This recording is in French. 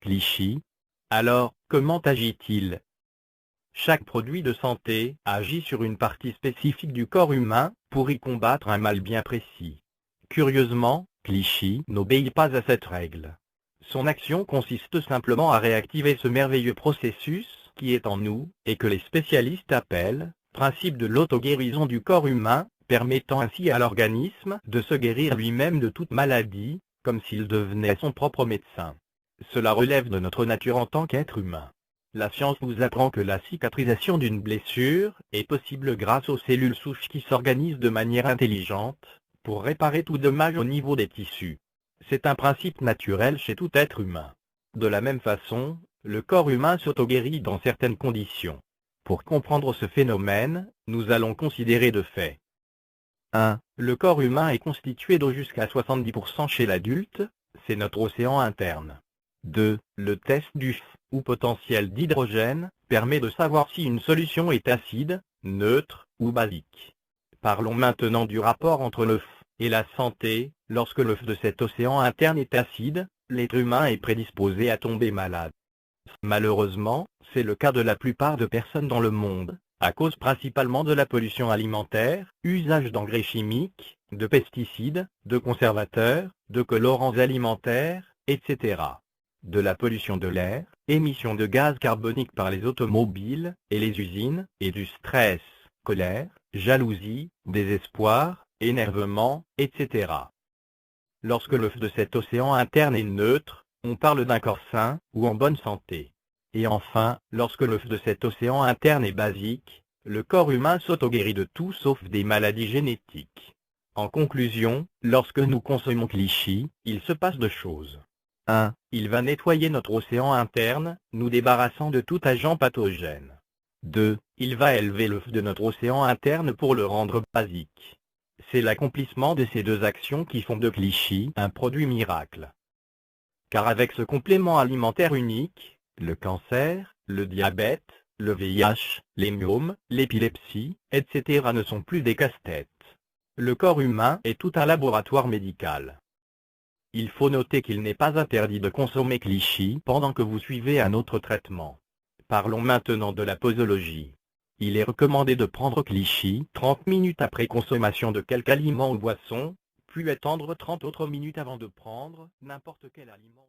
Clichy. Alors, comment agit-il? Chaque produit de santé agit sur une partie spécifique du corps humain, pour y combattre un mal bien précis. Curieusement, Clichy n'obéit pas à cette règle. Son action consiste simplement à réactiver ce merveilleux processus qui est en nous, et que les spécialistes appellent principe de l'auto-guérison du corps humain, permettant ainsi à l'organisme de se guérir lui-même de toute maladie, comme s'il devenait son propre médecin. Cela relève de notre nature en tant qu'être humain. La science nous apprend que la cicatrisation d'une blessure est possible grâce aux cellules souches qui s'organisent de manière intelligente, pour réparer tout dommage au niveau des tissus. C'est un principe naturel chez tout être humain. De la même façon, le corps humain s'auto-guérit dans certaines conditions. Pour comprendre ce phénomène, nous allons considérer deux faits. 1. Le corps humain est constitué d'eau jusqu'à 70% chez l'adulte, c'est notre océan interne. 2. Le test du F, ou potentiel d'hydrogène, permet de savoir si une solution est acide, neutre, ou basique. Parlons maintenant du rapport entre le F et la santé. Lorsque le F de cet océan interne est acide, l'être humain est prédisposé à tomber malade. Malheureusement, c'est le cas de la plupart de personnes dans le monde, à cause principalement de la pollution alimentaire, usage d'engrais chimiques, de pesticides, de conservateurs, de colorants alimentaires, etc. De la pollution de l'air, émission de gaz carbonique par les automobiles et les usines, et du stress, colère, jalousie, désespoir, énervement, etc. Lorsque le F de cet océan interne est neutre, on parle d'un corps sain, ou en bonne santé. Et enfin, lorsque le F de cet océan interne est basique, le corps humain s'auto-guérit de tout sauf des maladies génétiques. En conclusion, lorsque nous consommons Clichy, il se passe deux choses. 1. Il va nettoyer notre océan interne, nous débarrassant de tout agent pathogène. 2. Il va élever le F de notre océan interne pour le rendre basique. C'est l'accomplissement de ces deux actions qui font de Clichy un produit miracle. Car avec ce complément alimentaire unique, le cancer, le diabète, le VIH, les myomes, l'épilepsie, etc. ne sont plus des casse-têtes. Le corps humain est tout un laboratoire médical. Il faut noter qu'il n'est pas interdit de consommer Clichy pendant que vous suivez un autre traitement. Parlons maintenant de la posologie. Il est recommandé de prendre Clichy 30 minutes après consommation de quelque aliment ou boisson, puis attendre 30 autres minutes avant de prendre n'importe quel aliment.